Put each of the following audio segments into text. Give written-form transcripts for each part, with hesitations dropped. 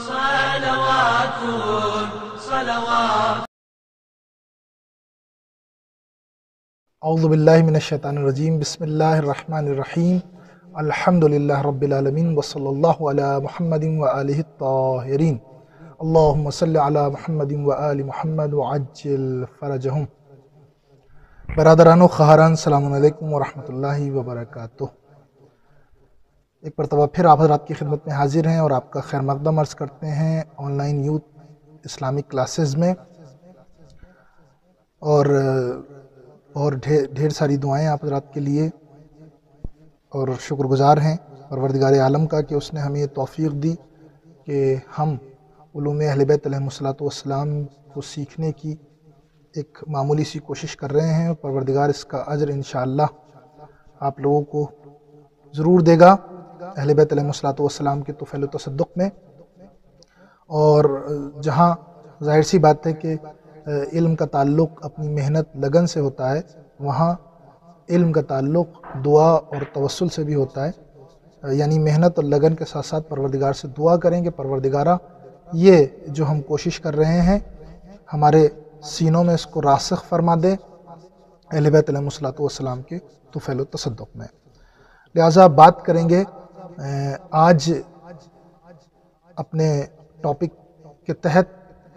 صلوات صلوات. اعوذ باللہ من الشیطان الرجیم. بسم اللہ الرحمن الرحیم. الحمدللہ رب العالمین وصلی اللہ علی محمد وآلہ الطاہرین. اللہم صلی علی محمد وآل محمد وعجل فرجہم. برادران و خواہران، السلام علیکم ورحمۃ اللہ وبرکاتہ. ایک مرتبہ پھر آپ حضرات کی خدمت میں حاضر ہیں اور آپ کا خیر مقدم عرض کرتے ہیں on line youth Islamic classes میں. اور ڈھیر ساری دعائیں آپ حضرات کے لیے، اور شکر گزار ہیں پروردگار عالم کا کہ اس نے ہمیں یہ توفیق دی کہ ہم علوم اہل بیت علیہم الصلوۃ والسلام کو سیکھنے کی ایک معمولی سی کوشش کر رہے ہیں. پروردگار اس کا اجر انشاءاللہ آپ لوگوں کو ضرور دے گا اہل بیت علیہم الصلوۃ والسلام کے طفیل و تصدق میں. اور جہاں ظاہر سی بات ہے کہ علم کا تعلق اپنی محنت لگن سے ہوتا ہے، وہاں علم کا تعلق دعا اور توسل سے بھی ہوتا ہے. یعنی محنت اور لگن کے ساتھ ساتھ پروردگار سے دعا کریں کہ پروردگارہ یہ جو ہم کوشش کر رہے ہیں ہمارے سینوں میں اس کو راسخ فرما دے اہل بیت علیہم الصلوۃ والسلام کے طفیل و تصدق میں. لہٰذا بات کریں گے آج اپنے ٹاپک کے تحت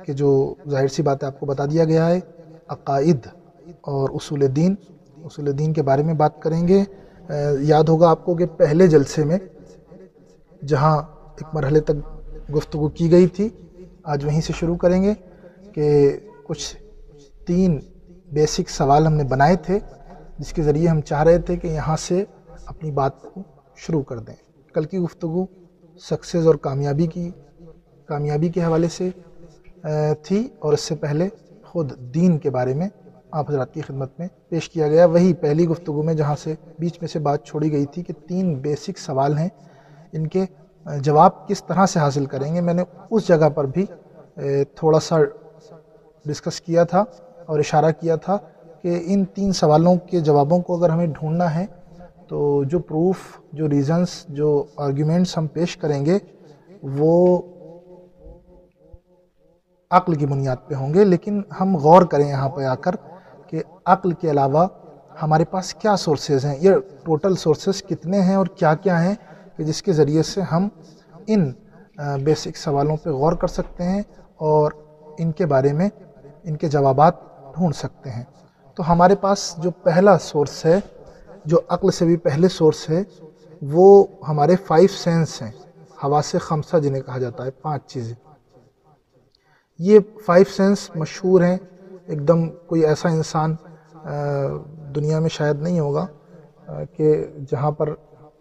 کہ جو ظاہر سی بات ہے آپ کو بتا دیا گیا ہے، عقائد اور اصول دین کے بارے میں بات کریں گے. یاد ہوگا آپ کو کہ پہلے جلسے میں جہاں ایک مرحلے تک گفتگو کی گئی تھی، آج وہیں سے شروع کریں گے کہ کچھ 3 بیسک سوال ہم نے بنائے تھے جس کے ذریعے ہم چاہ رہے تھے کہ یہاں سے اپنی بات کو شروع کر دیں. کل کی گفتگو سکسیز اور کامیابی کے حوالے سے تھی، اور اس سے پہلے خود دین کے بارے میں آپ حضرات کی خدمت میں پیش کیا گیا. وہی پہلی گفتگو میں جہاں سے بیچ میں سے بات چھوڑی گئی تھی کہ 3 بیسک سوال ہیں، ان کے جواب کس طرح سے حاصل کریں گے. میں نے اس جگہ پر بھی تھوڑا سا ڈسکس کیا تھا اور اشارہ کیا تھا کہ ان 3 سوالوں کے جوابوں کو اگر ہمیں ڈھونڈنا ہے تو جو پروف، جو ریزنز، جو آرگیومنٹس ہم پیش کریں گے وہ عقل کی بنیاد پہ ہوں گے. لیکن ہم غور کریں یہاں پہ آ کر کہ عقل کے علاوہ ہمارے پاس کیا سورسز ہیں، یہ ٹوٹل سورسز کتنے ہیں اور کیا کیا ہیں کہ جس کے ذریعے سے ہم ان بیسک سوالوں پہ غور کر سکتے ہیں اور ان کے بارے میں ان کے جوابات ڈھونڈ سکتے ہیں. تو ہمارے پاس جو پہلا سورس ہے، جو عقل سے بھی پہلے سورس ہے، وہ ہمارے 5 سینس ہیں، حواس خمسہ جنہیں کہا جاتا ہے، 5 چیزیں. یہ 5 سینس مشہور ہیں، ایک دم کوئی ایسا انسان دنیا میں شاید نہیں ہوگا کہ جہاں پر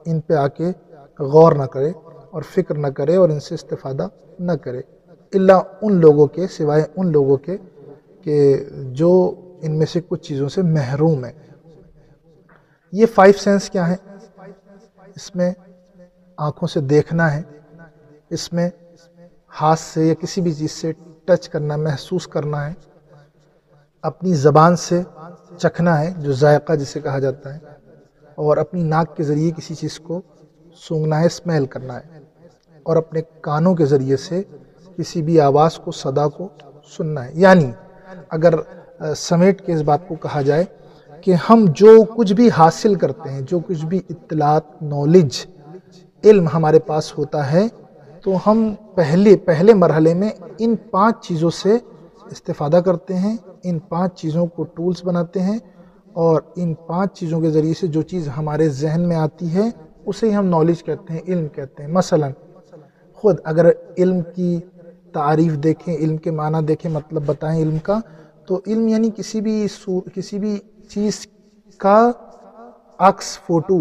ان پہ آ کے غور نہ کرے اور فکر نہ کرے اور ان سے استفادہ نہ کرے، الا ان لوگوں کے، سوائے ان لوگوں کے کہ جو ان میں سے کچھ چیزوں سے محروم ہیں. یہ 5 سینس کیا ہیں؟ اس میں آنکھوں سے دیکھنا ہے، اس میں ہاتھ سے یا کسی بھی چیز سے ٹچ کرنا، محسوس کرنا ہے، اپنی زبان سے چکھنا ہے جو ذائقہ جسے کہا جاتا ہے، اور اپنی ناک کے ذریعے کسی چیز کو سونگھنا ہے، اسمیل کرنا ہے، اور اپنے کانوں کے ذریعے سے کسی بھی آواز کو، صدا کو سننا ہے. یعنی اگر سمیٹ کے اس بات کو کہا جائے کہ ہم جو کچھ بھی حاصل کرتے ہیں، جو کچھ بھی اطلاعات، نالج، علم ہمارے پاس ہوتا ہے، تو ہم پہلے مرحلے میں ان 5 چیزوں سے استفادہ کرتے ہیں، ان 5 چیزوں کو ٹولز بناتے ہیں، اور ان 5 چیزوں کے ذریعے سے جو چیز ہمارے ذہن میں آتی ہے اسے ہم نالج کہتے ہیں، علم کہتے ہیں. مثلا خود اگر علم کی تعریف دیکھیں، علم کے معنی دیکھیں، مطلب بتائیں علم کا، تو علم یعنی کسی بھی چیز کا عکس، فوٹو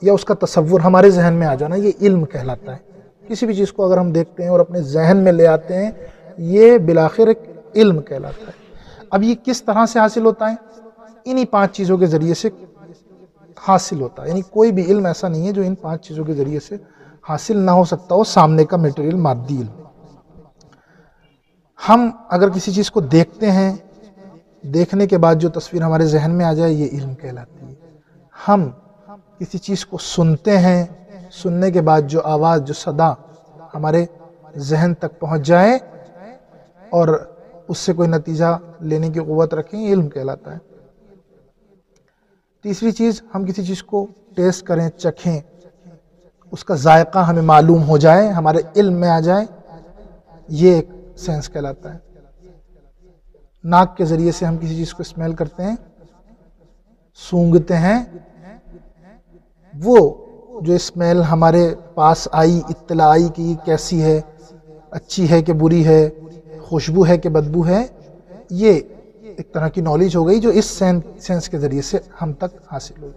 یا اس کا تصور ہمارے ذہن میں آ جانا، یہ علم کہلاتا ہے. کسی بھی چیز کو اگر ہم دیکھتے ہیں اور اپنے ذہن میں لے آتے ہیں، یہ بالآخر ایک علم کہلاتا ہے. اب یہ کس طرح سے حاصل ہوتا ہے؟ انہی 5 چیزوں کے ذریعے سے حاصل ہوتا ہے. یعنی کوئی بھی علم ایسا نہیں ہے جو ان 5 چیزوں کے ذریعے سے حاصل نہ ہو سکتا ہو، سامنے کا میٹیریل، مادی علم. ہم اگر کسی چیز کو دیکھتے ہیں، دیکھنے کے بعد جو تصویر ہمارے ذہن میں آ جائے، یہ علم کہلاتی ہے. ہم کسی چیز کو سنتے ہیں، سننے کے بعد جو آواز، جو صدا ہمارے ذہن تک پہنچ جائے اور اس سے کوئی نتیجہ لینے کی قوت رکھیں، یہ علم کہلاتا ہے۔ تیسری چیز، ہم کسی چیز کو ٹیسٹ کریں، چکھیں، اس کا ذائقہ ہمیں معلوم ہو جائے، ہمارے علم میں آ جائے، یہ ایک سینس کہلاتا ہے۔ ناک کے ذریعے سے ہم کسی چیز کو اسمیل کرتے ہیں، سونگھتے ہیں، وہ جو اسمیل ہمارے پاس آئی، اطلاع آئی کہ یہ کیسی ہے، اچھی ہے کہ بری ہے، خوشبو ہے کہ بدبو ہے، یہ ایک طرح کی نالج ہو گئی جو اس سینس کے ذریعے سے ہم تک حاصل ہوئی۔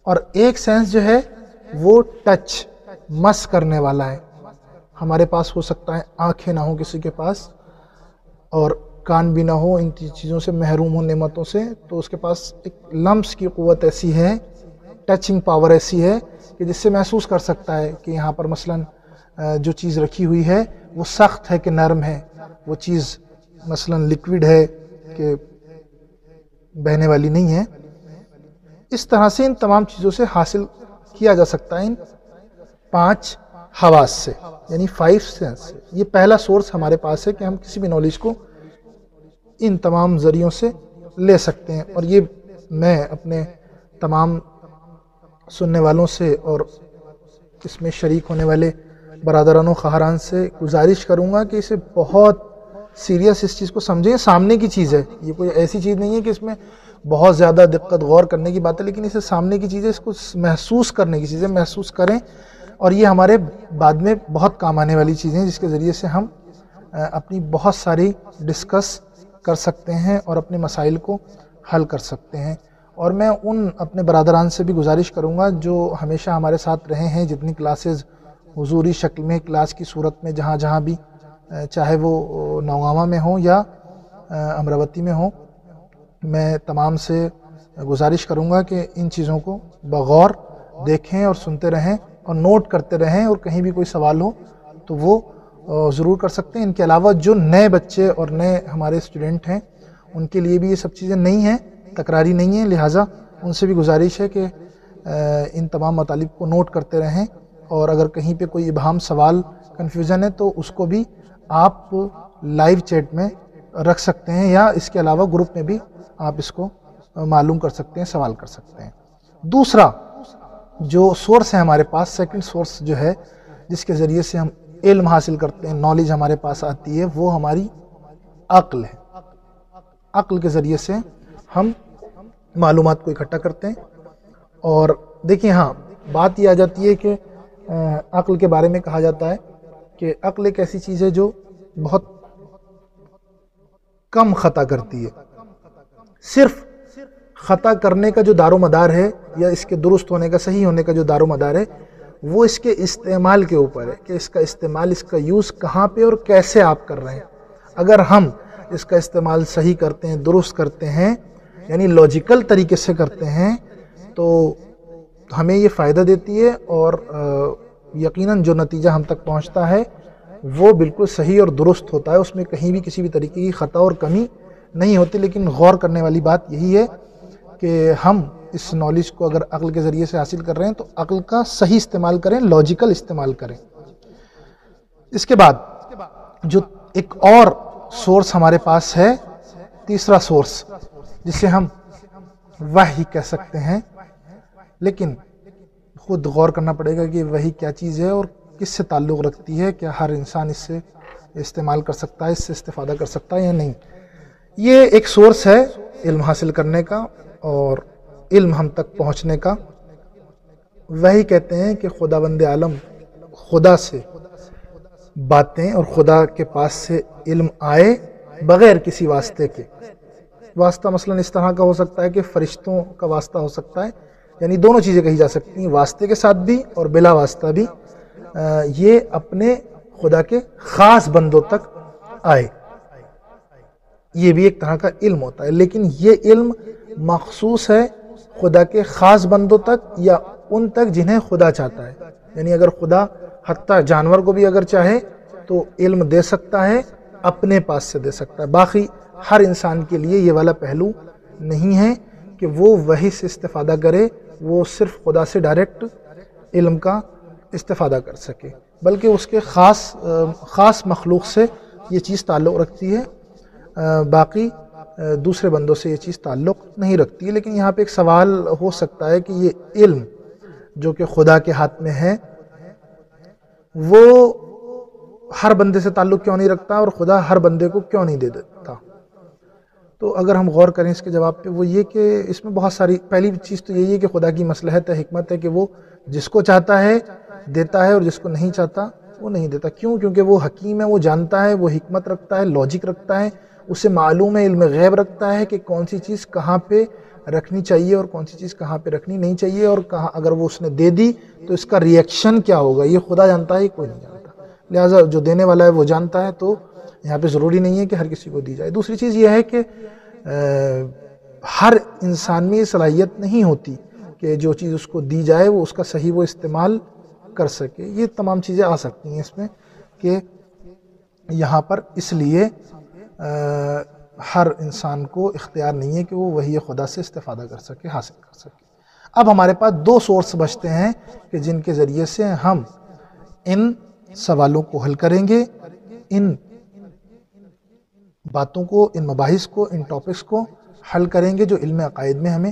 اور ایک سینس جو ہے وہ ٹچ، مس کرنے والا ہے۔ ہمارے پاس ہو سکتا ہے آنکھیں نہ ہوں کسی کے پاس، اور کان بھی نہ ہو، ان چیزوں سے محروم ہو، نعمتوں سے، تو اس کے پاس ایک لمس کی قوت ایسی ہے، ٹچنگ پاور ایسی ہے کہ جس سے محسوس کر سکتا ہے کہ یہاں پر مثلا جو چیز رکھی ہوئی ہے وہ سخت ہے کہ نرم ہے، وہ چیز مثلا لکوڈ ہے کہ بہنے والی نہیں ہے۔ اس طرح سے ان تمام چیزوں سے حاصل کیا جا سکتا ہے ان 5 حواس سے، یعنی 5 سینس سے۔ یہ پہلا سورس ہمارے پاس ہے کہ ہم کسی بھی نالج کو ان تمام ذریعوں سے لے سکتے ہیں۔ اور یہ میں اپنے تمام سننے والوں سے اور اس میں شریک ہونے والے برادران و خواہران سے گزارش کروں گا کہ اسے بہت سیریس اس چیز کو سمجھیں، سامنے کی چیز ہے، یہ کوئی ایسی چیز نہیں ہے کہ اس میں بہت زیادہ دقت غور کرنے کی بات ہے، لیکن اسے سامنے کی چیز ہے، اس کو محسوس کرنے کی چیزیں محسوس کریں، اور یہ ہمارے بعد میں بہت کام آنے والی چیزیں ہیں جس کے ذریعے سے ہم اپنی بہت ساری ڈسکس کر سکتے ہیں اور اپنے مسائل کو حل کر سکتے ہیں۔ اور میں ان اپنے برادران سے بھی گزارش کروں گا جو ہمیشہ ہمارے ساتھ رہے ہیں، جتنی کلاسز حضوری شکل میں کلاس کی صورت میں جہاں جہاں بھی، چاہے وہ نوگاواں میں ہوں یا امراوتی میں ہوں، میں تمام سے گزارش کروں گا کہ ان چیزوں کو بغور دیکھیں اور سنتے رہیں اور نوٹ کرتے رہیں، اور کہیں بھی کوئی سوال ہو تو وہ ضرور کر سکتے ہیں۔ ان کے علاوہ جو نئے بچے اور نئے ہمارے اسٹوڈنٹ ہیں ان کے لیے بھی یہ سب چیزیں نئی ہیں، تکراری نہیں ہیں، لہٰذا ان سے بھی گزارش ہے کہ ان تمام مطالب کو نوٹ کرتے رہیں، اور اگر کہیں پہ کوئی ابہام، سوال، کنفیوژن ہے تو اس کو بھی آپ لائیو چیٹ میں رکھ سکتے ہیں، یا اس کے علاوہ گروپ میں بھی آپ اس کو معلوم کر سکتے ہیں، سوال کر سکتے ہیں۔ دوسرا جو سورس ہے ہمارے پاس، سیکنڈ سورس جو ہے جس کے ذریعے سے ہم علم حاصل کرتے ہیں، نالج ہمارے پاس آتی ہے، وہ ہماری عقل ہے۔ عقل کے ذریعے سے ہم معلومات کو اکٹھا کرتے ہیں۔ اور دیکھیں، ہاں بات یہ آ جاتی ہے کہ عقل کے بارے میں کہا جاتا ہے کہ عقل ایک ایسی چیز ہے جو بہت کم خطا کرتی ہے۔ صرف خطا کرنے کا جو دار و مدار ہے، یا اس کے درست ہونے کا، صحیح ہونے کا جو دار و مدار ہے، وہ اس کے استعمال کے اوپر ہے کہ اس کا استعمال، اس کا یوز کہاں پہ اور کیسے آپ کر رہے ہیں۔ اگر ہم اس کا استعمال صحیح کرتے ہیں، درست کرتے ہیں، یعنی لاجیکل طریقے سے کرتے ہیں، تو ہمیں یہ فائدہ دیتی ہے، اور یقیناً جو نتیجہ ہم تک پہنچتا ہے وہ بالکل صحیح اور درست ہوتا ہے، اس میں کہیں بھی کسی بھی طریقے کی خطا اور کمی نہیں ہوتی۔ لیکن غور کرنے والی بات یہی ہے کہ ہم اس نالج کو اگر عقل کے ذریعے سے حاصل کر رہے ہیں تو عقل کا صحیح استعمال کریں، لاجیکل استعمال کریں۔ اس کے بعد جو ایک اور سورس ہمارے پاس ہے، تیسرا سورس، جسے ہم وحی کہہ سکتے ہیں، لیکن خود غور کرنا پڑے گا کہ وحی کیا چیز ہے اور کس سے تعلق رکھتی ہے، کیا ہر انسان اس سے استعمال کر سکتا ہے، اس سے استفادہ کر سکتا ہے یا نہیں۔ یہ ایک سورس ہے علم حاصل کرنے کا اور علم ہم تک پہنچنے کا۔ وحی کہتے ہیں کہ خداوند عالم خدا سے باتیں اور خدا کے پاس سے علم آئے بغیر کسی واسطے کے۔ واسطہ مثلا اس طرح کا ہو سکتا ہے کہ فرشتوں کا واسطہ ہو سکتا ہے، یعنی دونوں چیزیں کہی جا سکتی ہیں، واسطے کے ساتھ بھی اور بلا واسطہ بھی۔ یہ اپنے خدا کے خاص بندوں تک آئے، یہ بھی ایک طرح کا علم ہوتا ہے، لیکن یہ علم مخصوص ہے خدا کے خاص بندوں تک یا ان تک جنہیں خدا چاہتا ہے۔ یعنی اگر خدا حتیٰ جانور کو بھی اگر چاہے تو علم دے سکتا ہے، اپنے پاس سے دے سکتا ہے۔ باقی ہر انسان کے لیے یہ والا پہلو نہیں ہے کہ وہ وحی سے استفادہ کرے، وہ صرف خدا سے ڈائریکٹ علم کا استفادہ کر سکے۔ بلکہ اس کے خاص مخلوق سے یہ چیز تعلق رکھتی ہے، باقی دوسرے بندوں سے یہ چیز تعلق نہیں رکھتی ہے۔ لیکن یہاں پہ ایک سوال ہو سکتا ہے کہ یہ علم جو کہ خدا کے ہاتھ میں ہے وہ ہر بندے سے تعلق کیوں نہیں رکھتا اور خدا ہر بندے کو کیوں نہیں دے دیتا؟ تو اگر ہم غور کریں اس کے جواب پہ، وہ یہ کہ اس میں بہت ساری، پہلی چیز تو یہی ہے کہ خدا کی مصلحت ہے، حکمت ہے کہ وہ جس کو چاہتا ہے دیتا ہے اور جس کو نہیں چاہتا وہ نہیں دیتا۔ کیوں؟ کیونکہ وہ حکیم ہے، وہ جانتا ہے، وہ حکمت رکھتا ہے، لاجک رکھتا ہے، اسے معلوم ہے، علم غیب رکھتا ہے کہ کون سی چیز کہاں پہ رکھنی چاہیے اور کون سی چیز کہاں پہ رکھنی نہیں چاہیے، اور کہاں اگر وہ اس نے دے دی تو اس کا ریئیکشن کیا ہوگا، یہ خدا جانتا ہے، کوئی نہیں جانتا۔ لہٰذا جو دینے والا ہے وہ جانتا ہے، تو یہاں پہ ضروری نہیں ہے کہ ہر کسی کو دی جائے۔ دوسری چیز یہ ہے کہ ہر انسان میں یہ صلاحیت نہیں ہوتی کہ جو چیز اس کو دی جائے وہ اس کا صحیح وہ استعمال کر سکے۔ یہ تمام چیزیں آ سکتی ہیں اس میں کہ یہاں پر اس لیے ہر انسان کو اختیار نہیں ہے کہ وہ وحی خدا سے استفادہ کر سکے، حاصل کر سکے۔ اب ہمارے پاس دو سورس بچتے ہیں کہ جن کے ذریعے سے ہم ان سوالوں کو حل کریں گے، ان باتوں کو، ان مباحث کو، ان ٹاپکس کو حل کریں گے جو علم عقائد میں ہمیں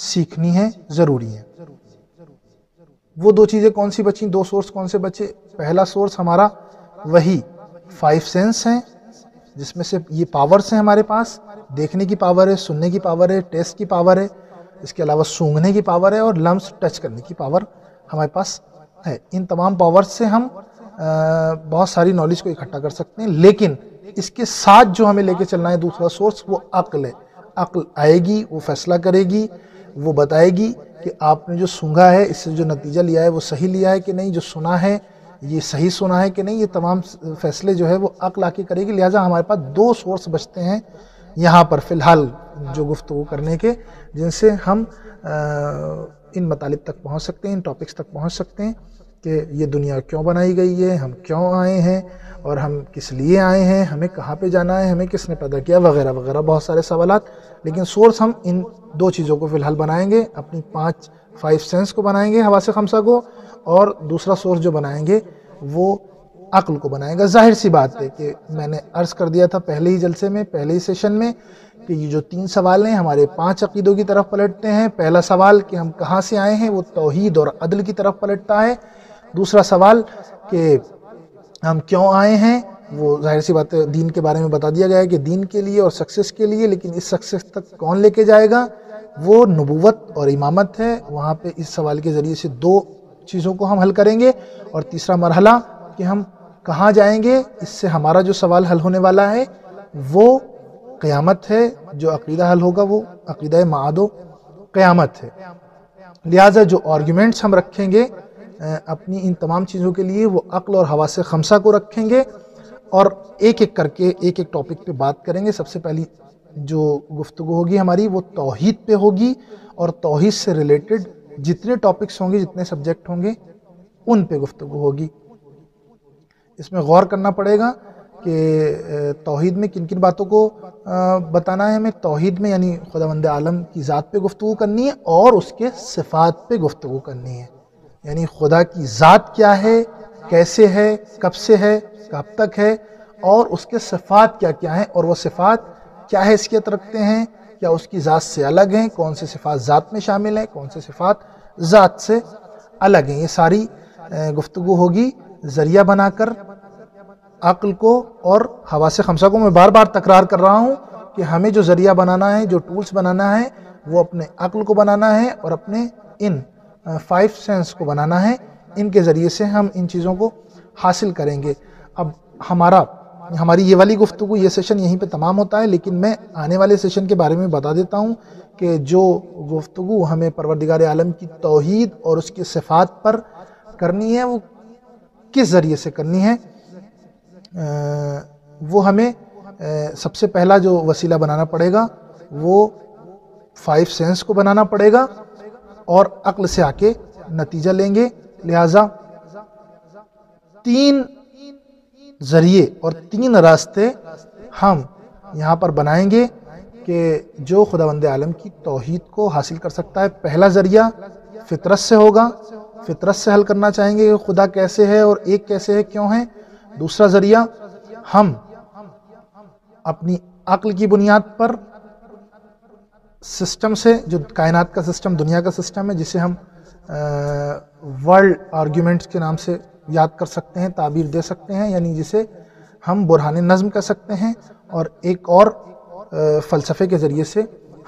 سیکھنی ہیں، ضروری ہیں۔ وہ دو چیزیں کون سی بچیں؟ دو سورس کون سے بچے؟ پہلا سورس ہمارا وہی 5 سینس ہیں، جس میں سے یہ پاورز ہیں ہمارے پاس، دیکھنے کی پاور ہے، سننے کی پاور ہے، ٹیسٹ کی پاور ہے، اس کے علاوہ سونگھنے کی پاور ہے اور لمس ٹچ کرنے کی پاور ہمارے پاس ہے۔ ان تمام پاورز سے ہم بہت ساری نالج کو اکٹھا کر سکتے ہیں، لیکن اس کے ساتھ جو ہمیں لے کے چلنا ہے دوسرا سورس وہ عقل ہے۔ عقل آئے گی، وہ فیصلہ کرے گی، وہ بتائے گی کہ آپ نے جو سونگھا ہے، اس سے جو نتیجہ لیا ہے وہ صحیح لیا ہے کہ نہیں، جو سنا ہے یہ صحیح سنا ہے کہ نہیں، یہ تمام فیصلے جو ہے وہ عقل آ کے کرے گی۔ لہٰذا ہمارے پاس دو سورس بچتے ہیں یہاں پر فی الحال جو گفتگو کرنے کے، جن سے ہم ان مطالب تک پہنچ سکتے ہیں، ان ٹاپکس تک پہنچ سکتے ہیں کہ یہ دنیا کیوں بنائی گئی ہے، ہم کیوں آئے ہیں اور ہم کس لیے آئے ہیں، ہمیں کہاں پہ جانا ہے، ہمیں کس نے پیدا کیا، وغیرہ وغیرہ بہت سارے سوالات۔ لیکن سورس ہم ان دو چیزوں کو فی الحال بنائیں گے، اپنی 5 سینس کو بنائیں گے، حواس خمسہ کو، اور دوسرا سورس جو بنائیں گے وہ عقل کو بنائے گا۔ ظاہر سی بات ہے کہ میں نے عرض کر دیا تھا پہلے ہی جلسے میں، پہلے ہی سیشن میں، کہ یہ جو 3 سوال ہیں ہمارے 5 عقیدوں کی طرف پلٹتے ہیں۔ پہلا سوال کہ ہم کہاں سے آئے ہیں وہ توحید اور عدل کی طرف پلٹتا ہے۔ دوسرا سوال کہ ہم کیوں آئے ہیں، وہ ظاہر سی بات ہے دین کے بارے میں بتا دیا گیا ہے کہ دین کے لیے اور سکسیس کے لیے، لیکن اس سکسیس تک کون لے کے جائے گا، وہ نبوت اور امامت ہے۔ وہاں پہ اس سوال کے ذریعے سے 2 چیزوں کو ہم حل کریں گے۔ اور تیسرا مرحلہ کہ ہم کہاں جائیں گے، اس سے ہمارا جو سوال حل ہونے والا ہے وہ قیامت ہے، جو عقیدہ حل ہوگا وہ عقیدہ معاد و قیامت ہے۔ لہٰذا جو آرگیومنٹس ہم رکھیں گے اپنی ان تمام چیزوں کے لیے وہ عقل اور حواس خمسہ کو رکھیں گے، اور ایک ایک کر کے ایک ایک ٹاپک پہ بات کریں گے۔ سب سے پہلی جو گفتگو ہوگی ہماری وہ توحید پہ ہوگی، اور توحید سے ریلیٹڈ جتنے ٹاپکس ہوں گے، جتنے سبجیکٹ ہوں گے، ان پہ گفتگو ہوگی۔ اس میں غور کرنا پڑے گا کہ توحید میں کن کن باتوں کو بتانا ہے ہمیں۔ توحید میں یعنی خداوند عالم کی ذات پہ گفتگو کرنی ہے، اور اس کے صفات پہ گفتگو کرنی ہے، یعنی خدا کی ذات کیا ہے، کیسے ہے، کب سے ہے، کب تک ہے، اور اس کے صفات کیا کیا ہیں، اور وہ صفات کیا حیثیت رکھتے ہیں، کیا اس کی ذات سے الگ ہیں، کون سے صفات ذات میں شامل ہیں، کون سے صفات ذات سے الگ ہیں۔ یہ ساری گفتگو ہوگی ذریعہ بنا کر عقل کو اور حواس خمسہ کو۔ میں بار بار تکرار کر رہا ہوں کہ ہمیں جو ذریعہ بنانا ہے، جو ٹولز بنانا ہے، وہ اپنے عقل کو بنانا ہے اور اپنے ان 5 سینس کو بنانا ہے۔ ان کے ذریعے سے ہم ان چیزوں کو حاصل کریں گے۔ اب ہماری یہ والی گفتگو، یہ سیشن یہیں پہ تمام ہوتا ہے، لیکن میں آنے والے سیشن کے بارے میں بتا دیتا ہوں کہ جو گفتگو ہمیں پروردگار عالم کی توحید اور اس کی صفات پر کرنی ہے وہ کس ذریعے سے کرنی ہے۔ وہ ہمیں سب سے پہلا جو وسیلہ بنانا پڑے گا وہ 5 سینس کو بنانا پڑے گا، اور عقل سے آ کے نتیجہ لیں گے۔ لہٰذا 3 ذریعے اور 3 راستے ہم یہاں پر بنائیں گے کہ جو خداوند عالم کی توحید کو حاصل کر سکتا ہے۔ پہلا ذریعہ فطرت سے ہوگا، فطرت سے حل کرنا چاہیں گے کہ خدا کیسے ہے اور ایک کیسے ہے، کیوں ہے۔ دوسرا ذریعہ ہم اپنی عقل کی بنیاد پر سسٹم سے، جو کائنات کا سسٹم، دنیا کا سسٹم ہے، جسے ہم ورلڈ آرگیومنٹس کے نام سے یاد کر سکتے ہیں، تعبیر دے سکتے ہیں، یعنی جسے ہم برہان نظم کہہ سکتے ہیں، اور ایک اور فلسفے کے ذریعے سے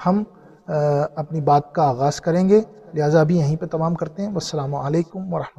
ہم اپنی بات کا آغاز کریں گے۔ لہٰذا ابھی یہیں پہ تمام کرتے ہیں۔ والسلام علیکم ورحمۃ اللہ۔